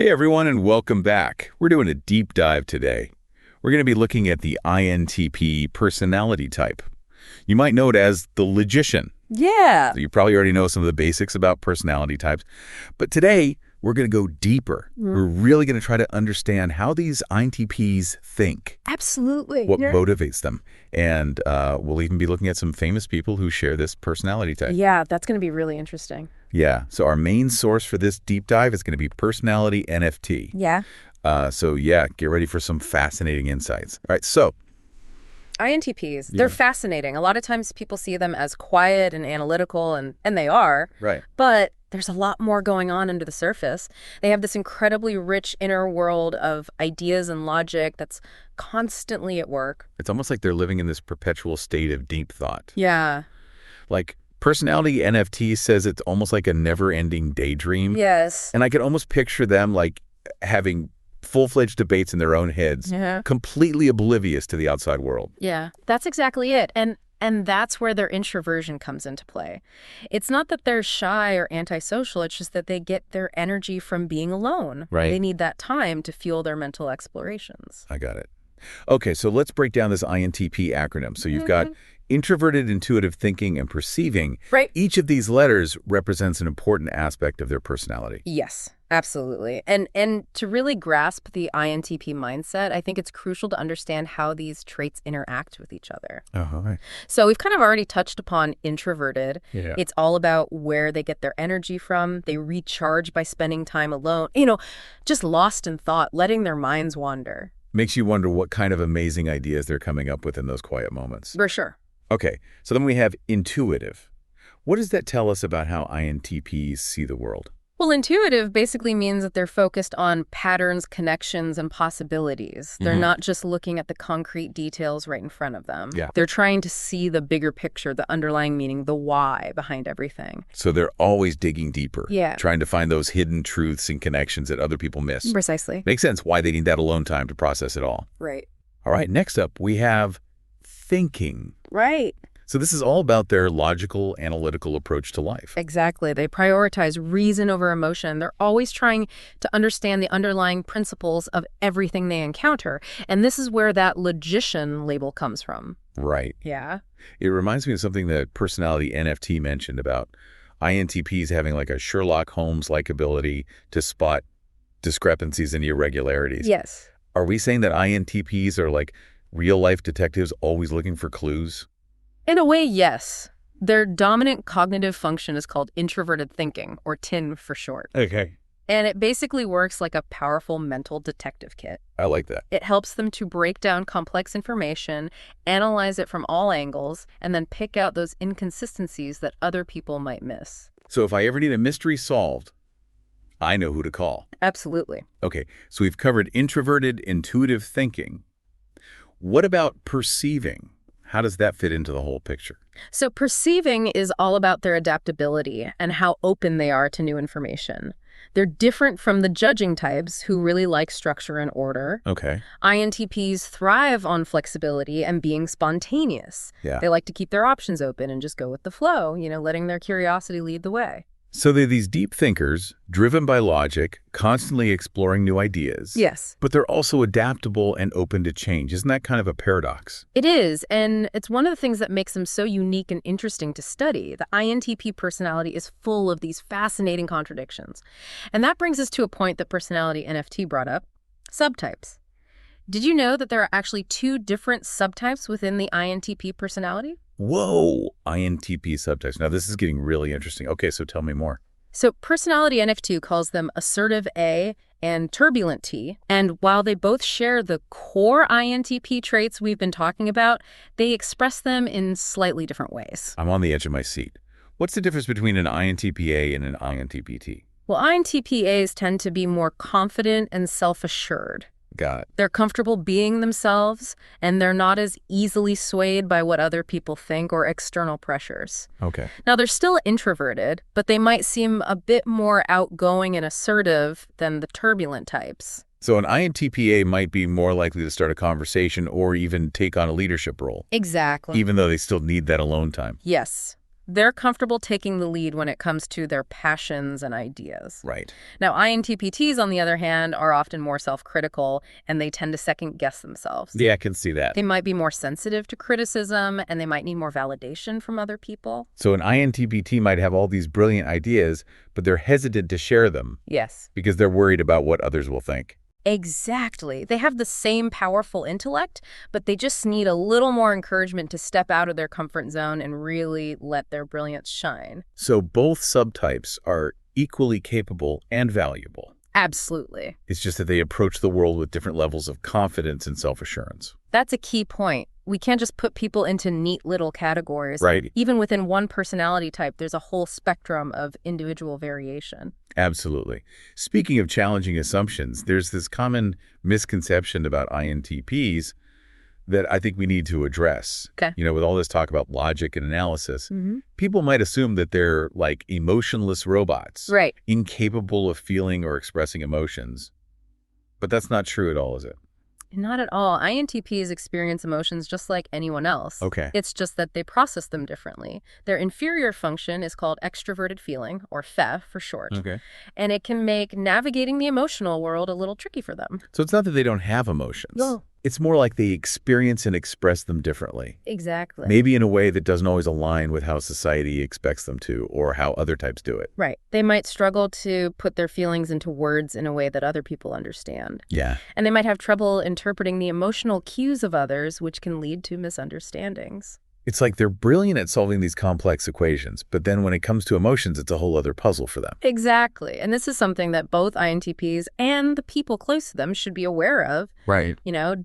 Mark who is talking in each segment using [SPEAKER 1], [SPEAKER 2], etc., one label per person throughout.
[SPEAKER 1] Hey everyone, and welcome back. We're doing a deep dive today. We're going to be looking at the INTP personality type. You might know it as the logician.
[SPEAKER 2] Yeah.
[SPEAKER 1] So you probably already know some of the basics about personality types. But today, we're going to go deeper. We're really going to try to understand how these INTPs think.
[SPEAKER 2] Absolutely.
[SPEAKER 1] What motivates them. And we'll even be looking at some famous people who share this personality type.
[SPEAKER 2] Yeah, that's going to be really interesting.
[SPEAKER 1] Yeah. So our main source for this deep dive is going to be Personality NFT.
[SPEAKER 2] Yeah.
[SPEAKER 1] Get ready for some fascinating insights. All right, so
[SPEAKER 2] INTPs, they're fascinating. A lot of times people see them as quiet and analytical, and they are.
[SPEAKER 1] Right.
[SPEAKER 2] But there's a lot more going on under the surface. They have this incredibly rich inner world of ideas and logic that's constantly at work.
[SPEAKER 1] It's almost like they're living in this perpetual state of deep thought.
[SPEAKER 2] Yeah.
[SPEAKER 1] Like Personality NFT says it's almost like a never-ending daydream.
[SPEAKER 2] Yes.
[SPEAKER 1] And I could almost picture them like having full-fledged debates in their own heads, completely oblivious to the outside world.
[SPEAKER 2] Yeah, that's exactly it. And that's where their introversion comes into play. It's not that they're shy or antisocial, it's just that they get their energy from being alone.
[SPEAKER 1] Right.
[SPEAKER 2] They need that time to fuel their mental explorations.
[SPEAKER 1] I got it. Okay, so let's break down this INTP acronym. So you've got introverted, intuitive thinking, and perceiving.
[SPEAKER 2] Right.
[SPEAKER 1] Each of these letters represents an important aspect of their personality.
[SPEAKER 2] Yes, absolutely. And to really grasp the INTP mindset, I think it's crucial to understand how these traits interact with each other.
[SPEAKER 1] Right.
[SPEAKER 2] So we've kind of already touched upon introverted.
[SPEAKER 1] Yeah.
[SPEAKER 2] It's all about where they get their energy from. They recharge by spending time alone, just lost in thought, letting their minds wander.
[SPEAKER 1] Makes you wonder what kind of amazing ideas they're coming up with in those quiet moments.
[SPEAKER 2] For sure.
[SPEAKER 1] Okay, so then we have intuitive. What does that tell us about how INTPs see the world?
[SPEAKER 2] Well, intuitive basically means that they're focused on patterns, connections, and possibilities. They're not just looking at the concrete details right in front of them.
[SPEAKER 1] Yeah.
[SPEAKER 2] They're trying to see the bigger picture, the underlying meaning, the why behind everything.
[SPEAKER 1] So they're always digging deeper.
[SPEAKER 2] Yeah.
[SPEAKER 1] Trying to find those hidden truths and connections that other people miss.
[SPEAKER 2] Precisely.
[SPEAKER 1] Makes sense why they need that alone time to process it all.
[SPEAKER 2] Right.
[SPEAKER 1] All right, next up, we have thinking.
[SPEAKER 2] Right.
[SPEAKER 1] So this is all about their logical, analytical approach to life.
[SPEAKER 2] Exactly. They prioritize reason over emotion. They're always trying to understand the underlying principles of everything they encounter. And this is where that logician label comes from.
[SPEAKER 1] Right.
[SPEAKER 2] Yeah.
[SPEAKER 1] It reminds me of something that Personality NFT mentioned about INTPs having like a Sherlock Holmes-like ability to spot discrepancies and irregularities.
[SPEAKER 2] Yes.
[SPEAKER 1] Are we saying that INTPs are like real-life detectives always looking for clues?
[SPEAKER 2] In a way, yes. Their dominant cognitive function is called introverted thinking, or TIN for short.
[SPEAKER 1] Okay.
[SPEAKER 2] And it basically works like a powerful mental detective kit.
[SPEAKER 1] I like that.
[SPEAKER 2] It helps them to break down complex information, analyze it from all angles, and then pick out those inconsistencies that other people might miss.
[SPEAKER 1] So if I ever need a mystery solved, I know who to call.
[SPEAKER 2] Absolutely.
[SPEAKER 1] Okay, so we've covered introverted, intuitive thinking. What about perceiving? How does that fit into the whole picture?
[SPEAKER 2] So perceiving is all about their adaptability and how open they are to new information. They're different from the judging types who really like structure and order.
[SPEAKER 1] Okay.
[SPEAKER 2] INTPs thrive on flexibility and being spontaneous.
[SPEAKER 1] Yeah.
[SPEAKER 2] They like to keep their options open and just go with the flow, letting their curiosity lead the way.
[SPEAKER 1] So they're these deep thinkers, driven by logic, constantly exploring new ideas.
[SPEAKER 2] Yes.
[SPEAKER 1] But they're also adaptable and open to change. Isn't that kind of a paradox?
[SPEAKER 2] It is, and it's one of the things that makes them so unique and interesting to study. The INTP personality is full of these fascinating contradictions. And that brings us to a point that Personality NFT brought up, subtypes. Did you know that there are actually 2 different subtypes within the INTP personality?
[SPEAKER 1] Whoa, INTP subtypes. Now this is getting really interesting. Okay, so tell me more.
[SPEAKER 2] So Personality NF2 calls them assertive A and turbulent T. And while they both share the core INTP traits we've been talking about, they express them in slightly different ways.
[SPEAKER 1] I'm on the edge of my seat. What's the difference between an INTPA and an INTPT?
[SPEAKER 2] Well, INTPAs tend to be more confident and self-assured.
[SPEAKER 1] Got it.
[SPEAKER 2] They're comfortable being themselves, and they're not as easily swayed by what other people think or external pressures.
[SPEAKER 1] Okay.
[SPEAKER 2] Now, they're still introverted, but they might seem a bit more outgoing and assertive than the turbulent types.
[SPEAKER 1] So an INTPA might be more likely to start a conversation or even take on a leadership role.
[SPEAKER 2] Exactly.
[SPEAKER 1] Even though they still need that alone time.
[SPEAKER 2] Yes. They're comfortable taking the lead when it comes to their passions and ideas.
[SPEAKER 1] Right.
[SPEAKER 2] Now, INTPs, on the other hand, are often more self-critical, and they tend to second-guess themselves.
[SPEAKER 1] Yeah, I can see that.
[SPEAKER 2] They might be more sensitive to criticism, and they might need more validation from other people.
[SPEAKER 1] So an INTPT might have all these brilliant ideas, but they're hesitant to share them
[SPEAKER 2] Yes.
[SPEAKER 1] because they're worried about what others will think.
[SPEAKER 2] Exactly. They have the same powerful intellect, but they just need a little more encouragement to step out of their comfort zone and really let their brilliance shine.
[SPEAKER 1] So both subtypes are equally capable and valuable.
[SPEAKER 2] Absolutely.
[SPEAKER 1] It's just that they approach the world with different levels of confidence and self-assurance.
[SPEAKER 2] That's a key point. We can't just put people into neat little categories.
[SPEAKER 1] Right.
[SPEAKER 2] Even within one personality type, there's a whole spectrum of individual variation.
[SPEAKER 1] Absolutely. Speaking of challenging assumptions, there's this common misconception about INTPs that I think we need to address.
[SPEAKER 2] Okay.
[SPEAKER 1] With all this talk about logic and analysis,
[SPEAKER 2] Mm-hmm.
[SPEAKER 1] people might assume that they're like emotionless robots,
[SPEAKER 2] Right.
[SPEAKER 1] incapable of feeling or expressing emotions. But that's not true at all, is it?
[SPEAKER 2] Not at all. INTPs experience emotions just like anyone else.
[SPEAKER 1] Okay.
[SPEAKER 2] It's just that they process them differently. Their inferior function is called extroverted feeling, or FE for short.
[SPEAKER 1] Okay.
[SPEAKER 2] And it can make navigating the emotional world a little tricky for them.
[SPEAKER 1] So it's not that they don't have emotions.
[SPEAKER 2] No.
[SPEAKER 1] It's more like they experience and express them differently.
[SPEAKER 2] Exactly.
[SPEAKER 1] Maybe in a way that doesn't always align with how society expects them to or how other types do it.
[SPEAKER 2] Right. They might struggle to put their feelings into words in a way that other people understand.
[SPEAKER 1] Yeah.
[SPEAKER 2] And they might have trouble interpreting the emotional cues of others, which can lead to misunderstandings.
[SPEAKER 1] It's like they're brilliant at solving these complex equations, but then when it comes to emotions, it's a whole other puzzle for them.
[SPEAKER 2] Exactly. And this is something that both INTPs and the people close to them should be aware of.
[SPEAKER 1] Right.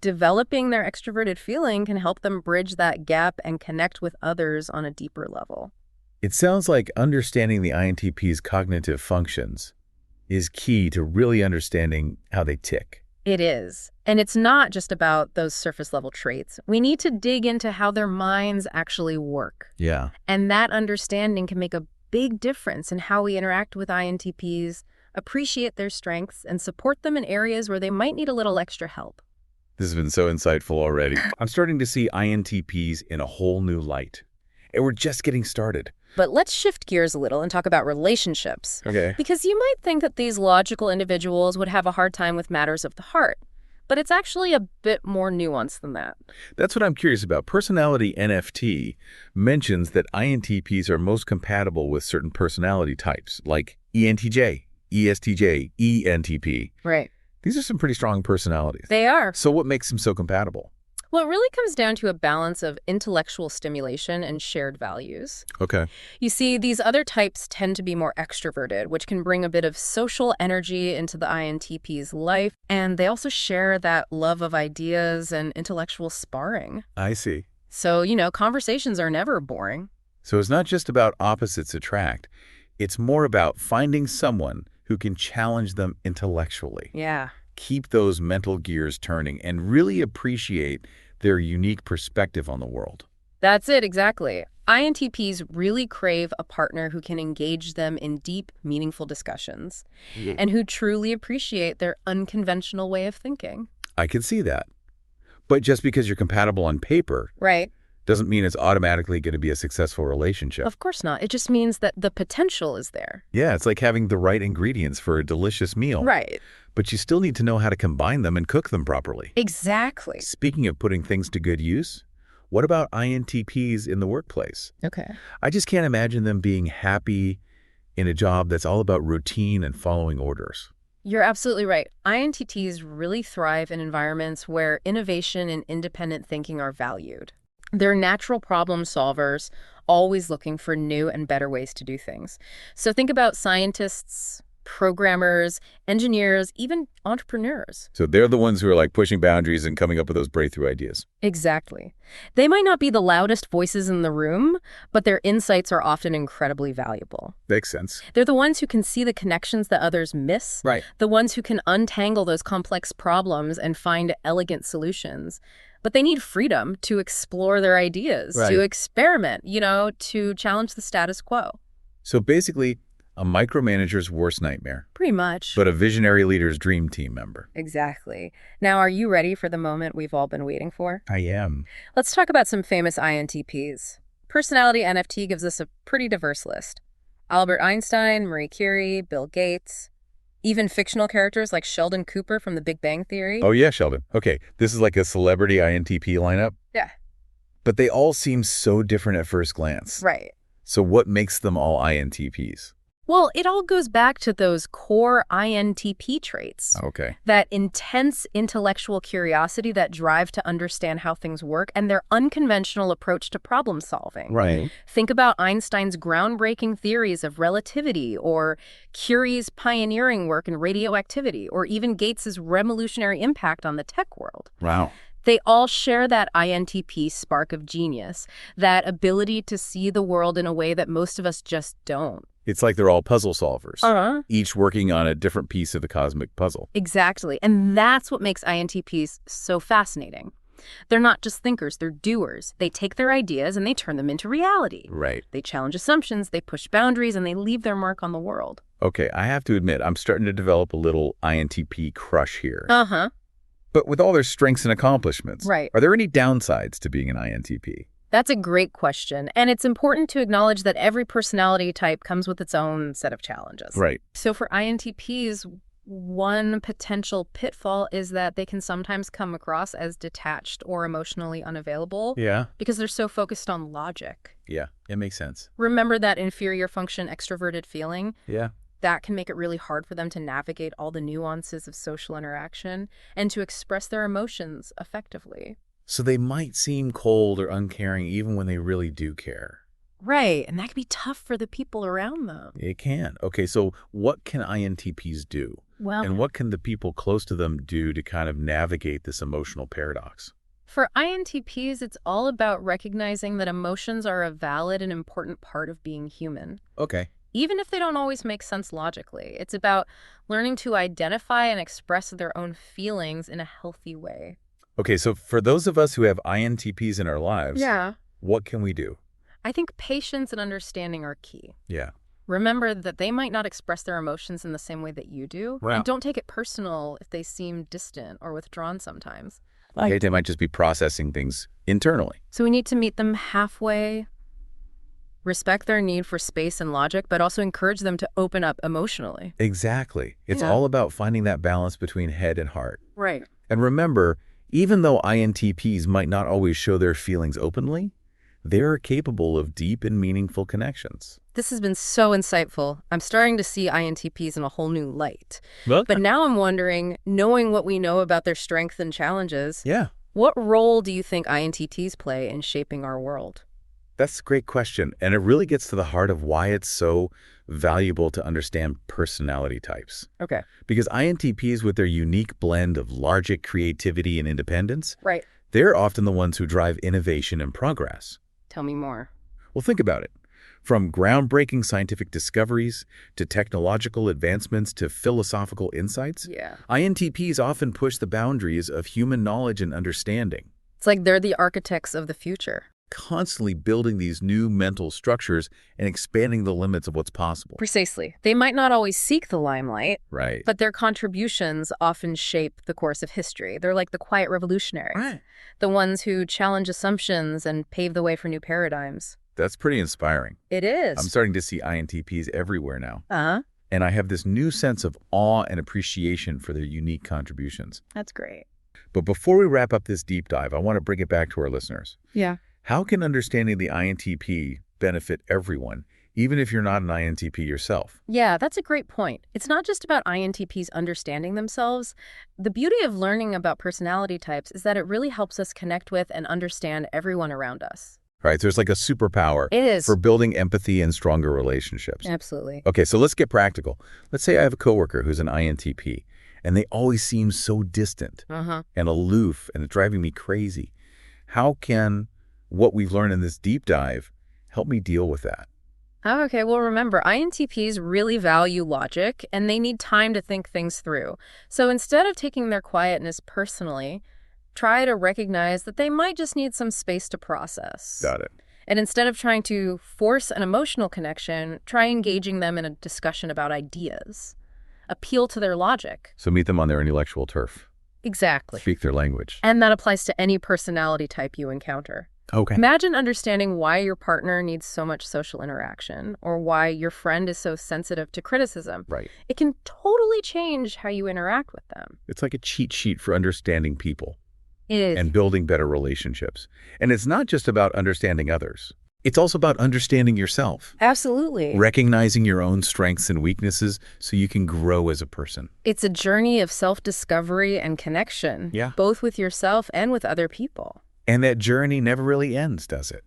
[SPEAKER 2] Developing their extroverted feeling can help them bridge that gap and connect with others on a deeper level.
[SPEAKER 1] It sounds like understanding the INTP's cognitive functions is key to really understanding how they tick.
[SPEAKER 2] It is. And it's not just about those surface level traits. We need to dig into how their minds actually work.
[SPEAKER 1] Yeah.
[SPEAKER 2] And that understanding can make a big difference in how we interact with INTPs, appreciate their strengths, and support them in areas where they might need a little extra help.
[SPEAKER 1] This has been so insightful already. I'm starting to see INTPs in a whole new light. And we're just getting started.
[SPEAKER 2] But let's shift gears a little and talk about relationships.
[SPEAKER 1] Okay.
[SPEAKER 2] Because you might think that these logical individuals would have a hard time with matters of the heart. But it's actually a bit more nuanced than that.
[SPEAKER 1] That's what I'm curious about. Personality NFT mentions that INTPs are most compatible with certain personality types, like ENTJ, ESTJ, ENTP.
[SPEAKER 2] Right.
[SPEAKER 1] These are some pretty strong personalities.
[SPEAKER 2] They are.
[SPEAKER 1] So what makes them so compatible?
[SPEAKER 2] Well, it really comes down to a balance of intellectual stimulation and shared values.
[SPEAKER 1] Okay.
[SPEAKER 2] You see, these other types tend to be more extroverted, which can bring a bit of social energy into the INTP's life, and they also share that love of ideas and intellectual sparring.
[SPEAKER 1] I see.
[SPEAKER 2] So, conversations are never boring.
[SPEAKER 1] So it's not just about opposites attract. It's more about finding someone who can challenge them intellectually.
[SPEAKER 2] Yeah.
[SPEAKER 1] Keep those mental gears turning and really appreciate their unique perspective on the world.
[SPEAKER 2] That's it, exactly. INTPs really crave a partner who can engage them in deep, meaningful discussions and who truly appreciate their unconventional way of thinking.
[SPEAKER 1] I can see that. But just because you're compatible on paper
[SPEAKER 2] Right.
[SPEAKER 1] doesn't mean it's automatically going to be a successful relationship.
[SPEAKER 2] Of course not. It just means that the potential is there.
[SPEAKER 1] Yeah, it's like having the right ingredients for a delicious meal.
[SPEAKER 2] Right.
[SPEAKER 1] But you still need to know how to combine them and cook them properly.
[SPEAKER 2] Exactly.
[SPEAKER 1] Speaking of putting things to good use, what about INTPs in the workplace?
[SPEAKER 2] Okay.
[SPEAKER 1] I just can't imagine them being happy in a job that's all about routine and following orders.
[SPEAKER 2] You're absolutely right. INTPs really thrive in environments where innovation and independent thinking are valued. They're natural problem solvers, always looking for new and better ways to do things. So think about scientists, programmers, engineers, even entrepreneurs.
[SPEAKER 1] So they're the ones who are like pushing boundaries and coming up with those breakthrough ideas.
[SPEAKER 2] Exactly. They might not be the loudest voices in the room, but their insights are often incredibly valuable.
[SPEAKER 1] Makes sense.
[SPEAKER 2] They're the ones who can see the connections that others miss.
[SPEAKER 1] Right.
[SPEAKER 2] The ones who can untangle those complex problems and find elegant solutions. But they need freedom to explore their ideas,
[SPEAKER 1] Right.
[SPEAKER 2] to experiment, to challenge the status quo.
[SPEAKER 1] So basically, a micromanager's worst nightmare,
[SPEAKER 2] Pretty much.
[SPEAKER 1] but a visionary leader's dream team member.
[SPEAKER 2] Exactly. Now, are you ready for the moment we've all been waiting for?
[SPEAKER 1] I am.
[SPEAKER 2] Let's talk about some famous INTPs. Personality NFT gives us a pretty diverse list. Albert Einstein, Marie Curie, Bill Gates, even fictional characters like Sheldon Cooper from The Big Bang Theory.
[SPEAKER 1] Oh, yeah, Sheldon. Okay, this is like a celebrity INTP lineup.
[SPEAKER 2] Yeah.
[SPEAKER 1] But they all seem so different at first glance.
[SPEAKER 2] Right.
[SPEAKER 1] So what makes them all INTPs?
[SPEAKER 2] Well, it all goes back to those core INTP traits.
[SPEAKER 1] Okay.
[SPEAKER 2] That intense intellectual curiosity, that drive to understand how things work, and their unconventional approach to problem solving.
[SPEAKER 1] Right.
[SPEAKER 2] Think about Einstein's groundbreaking theories of relativity, or Curie's pioneering work in radioactivity, or even Gates's revolutionary impact on the tech world.
[SPEAKER 1] Wow.
[SPEAKER 2] They all share that INTP spark of genius, that ability to see the world in a way that most of us just don't.
[SPEAKER 1] It's like they're all puzzle solvers,
[SPEAKER 2] Uh-huh.
[SPEAKER 1] each working on a different piece of the cosmic puzzle.
[SPEAKER 2] Exactly. And that's what makes INTPs so fascinating. They're not just thinkers, they're doers. They take their ideas and they turn them into reality.
[SPEAKER 1] Right.
[SPEAKER 2] They challenge assumptions, they push boundaries, and they leave their mark on the world.
[SPEAKER 1] Okay, I have to admit, I'm starting to develop a little INTP crush here.
[SPEAKER 2] Uh-huh.
[SPEAKER 1] But with all their strengths and accomplishments,
[SPEAKER 2] Right.
[SPEAKER 1] are there any downsides to being an INTP?
[SPEAKER 2] That's a great question. And it's important to acknowledge that every personality type comes with its own set of challenges.
[SPEAKER 1] Right.
[SPEAKER 2] So for INTPs, one potential pitfall is that they can sometimes come across as detached or emotionally unavailable
[SPEAKER 1] Yeah.
[SPEAKER 2] because they're so focused on logic.
[SPEAKER 1] Yeah, it makes sense.
[SPEAKER 2] Remember that inferior function extroverted feeling?
[SPEAKER 1] Yeah.
[SPEAKER 2] That can make it really hard for them to navigate all the nuances of social interaction and to express their emotions effectively.
[SPEAKER 1] So they might seem cold or uncaring even when they really do care.
[SPEAKER 2] Right, and that can be tough for the people around them.
[SPEAKER 1] It can. Okay, so what can INTPs do?
[SPEAKER 2] Well,
[SPEAKER 1] And what can the people close to them do to kind of navigate this emotional paradox?
[SPEAKER 2] for INTPs, it's all about recognizing that emotions are a valid and important part of being human.
[SPEAKER 1] Okay.
[SPEAKER 2] Even if they don't always make sense logically, it's about learning to identify and express their own feelings in a healthy way.
[SPEAKER 1] Okay, so for those of us who have INTPs in our lives,
[SPEAKER 2] Yeah.
[SPEAKER 1] what can we do?
[SPEAKER 2] I think patience and understanding are key.
[SPEAKER 1] Yeah.
[SPEAKER 2] Remember that they might not express their emotions in the same way that you do.
[SPEAKER 1] Wow.
[SPEAKER 2] And don't take it personal if they seem distant or withdrawn sometimes.
[SPEAKER 1] Okay, they might just be processing things internally.
[SPEAKER 2] So we need to meet them halfway, respect their need for space and logic, but also encourage them to open up emotionally.
[SPEAKER 1] Exactly. It's
[SPEAKER 2] Yeah.
[SPEAKER 1] all about finding that balance between head and heart.
[SPEAKER 2] Right.
[SPEAKER 1] And remember, even though INTPs might not always show their feelings openly, they are capable of deep and meaningful connections.
[SPEAKER 2] This has been so insightful. I'm starting to see INTPs in a whole new light.
[SPEAKER 1] Well,
[SPEAKER 2] But now I'm wondering, knowing what we know about their strengths and challenges,
[SPEAKER 1] yeah,
[SPEAKER 2] what role do you think INTPs play in shaping our world?
[SPEAKER 1] that's a great question. And it really gets to the heart of why it's so valuable to understand personality types.
[SPEAKER 2] Okay.
[SPEAKER 1] Because INTPs, with their unique blend of logic, creativity, and independence,
[SPEAKER 2] Right.
[SPEAKER 1] they're often the ones who drive innovation and progress.
[SPEAKER 2] Tell me more.
[SPEAKER 1] Well, think about it. From groundbreaking scientific discoveries to technological advancements to philosophical insights,
[SPEAKER 2] Yeah.
[SPEAKER 1] INTPs often push the boundaries of human knowledge and understanding,
[SPEAKER 2] It's like they're the architects of the future.
[SPEAKER 1] constantly building these new mental structures and expanding the limits of what's possible.
[SPEAKER 2] Precisely. They might not always seek the limelight,
[SPEAKER 1] Right.
[SPEAKER 2] but their contributions often shape the course of history. They're like the quiet revolutionaries,
[SPEAKER 1] Right.
[SPEAKER 2] the ones who challenge assumptions and pave the way for new paradigms.
[SPEAKER 1] That's pretty inspiring.
[SPEAKER 2] It is.
[SPEAKER 1] I'm starting to see INTPs everywhere now.
[SPEAKER 2] Uh-huh.
[SPEAKER 1] And I have this new sense of awe and appreciation for their unique contributions.
[SPEAKER 2] That's great.
[SPEAKER 1] But before we wrap up this deep dive, I want to bring it back to our listeners.
[SPEAKER 2] Yeah.
[SPEAKER 1] How can understanding the INTP benefit everyone, even if you're not an INTP yourself?
[SPEAKER 2] Yeah, that's a great point. It's not just about INTPs understanding themselves. The beauty of learning about personality types is that it really helps us connect with and understand everyone around us.
[SPEAKER 1] Right? There's like a superpower
[SPEAKER 2] It is.
[SPEAKER 1] for building empathy and stronger relationships.
[SPEAKER 2] Absolutely.
[SPEAKER 1] Okay, so let's get practical. Let's say I have a coworker who's an INTP, and they always seem so distant
[SPEAKER 2] Uh-huh.
[SPEAKER 1] and aloof, and it's driving me crazy. How can what we've learned in this deep dive help me deal with that?
[SPEAKER 2] Okay, well, remember, INTPs really value logic, and they need time to think things through. So instead of taking their quietness personally, try to recognize that they might just need some space to process.
[SPEAKER 1] Got it.
[SPEAKER 2] And instead of trying to force an emotional connection, try engaging them in a discussion about ideas. Appeal to their logic.
[SPEAKER 1] So meet them on their intellectual turf.
[SPEAKER 2] Exactly.
[SPEAKER 1] Speak their language.
[SPEAKER 2] And that applies to any personality type you encounter.
[SPEAKER 1] Okay.
[SPEAKER 2] Imagine understanding why your partner needs so much social interaction or why your friend is so sensitive to criticism.
[SPEAKER 1] Right.
[SPEAKER 2] It can totally change how you interact with them.
[SPEAKER 1] It's like a cheat sheet for understanding people
[SPEAKER 2] It is.
[SPEAKER 1] and building better relationships. And it's not just about understanding others. It's also about understanding yourself,
[SPEAKER 2] Absolutely.
[SPEAKER 1] recognizing your own strengths and weaknesses so you can grow as a person.
[SPEAKER 2] It's a journey of self-discovery and connection,
[SPEAKER 1] Yeah.
[SPEAKER 2] both with yourself and with other people.
[SPEAKER 1] And that journey never really ends, does it?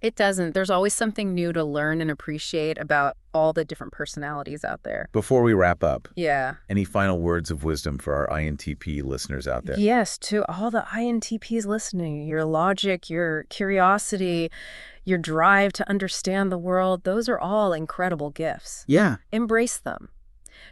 [SPEAKER 2] It doesn't. There's always something new to learn and appreciate about all the different personalities out there.
[SPEAKER 1] Before we wrap up,
[SPEAKER 2] Yeah.
[SPEAKER 1] any final words of wisdom for our INTP listeners out there?
[SPEAKER 2] Yes, to all the INTPs listening, your logic, your curiosity, your drive to understand the world, those are all incredible gifts.
[SPEAKER 1] Yeah.
[SPEAKER 2] Embrace them.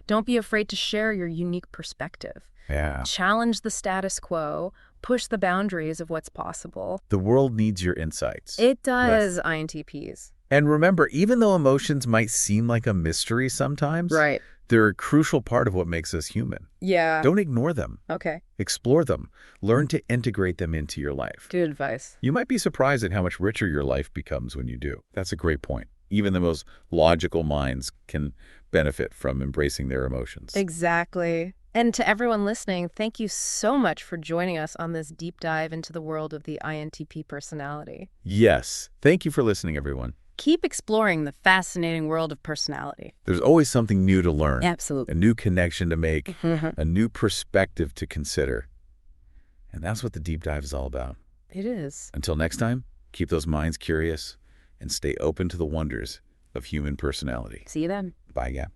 [SPEAKER 2] Don't be afraid to share your unique perspective.
[SPEAKER 1] Yeah.
[SPEAKER 2] Challenge the status quo. Push the boundaries of what's possible.
[SPEAKER 1] The world needs your insights.
[SPEAKER 2] It does, INTPs.
[SPEAKER 1] And remember, even though emotions might seem like a mystery sometimes,
[SPEAKER 2] Right.
[SPEAKER 1] they're a crucial part of what makes us human.
[SPEAKER 2] Yeah.
[SPEAKER 1] Don't ignore them.
[SPEAKER 2] Okay.
[SPEAKER 1] Explore them. Learn to integrate them into your life.
[SPEAKER 2] Good advice.
[SPEAKER 1] You might be surprised at how much richer your life becomes when you do. That's a great point. Even the most logical minds can benefit from embracing their emotions.
[SPEAKER 2] Exactly. And to everyone listening, thank you so much for joining us on this deep dive into the world of the INTP personality.
[SPEAKER 1] Yes. Thank you for listening, everyone.
[SPEAKER 2] Keep exploring the fascinating world of personality.
[SPEAKER 1] There's always something new to learn,
[SPEAKER 2] Absolutely.
[SPEAKER 1] a new connection to make, a new perspective to consider. And that's what the deep dive is all about.
[SPEAKER 2] It is.
[SPEAKER 1] Until next time, keep those minds curious and stay open to the wonders of human personality.
[SPEAKER 2] See you then.
[SPEAKER 1] Bye, yeah.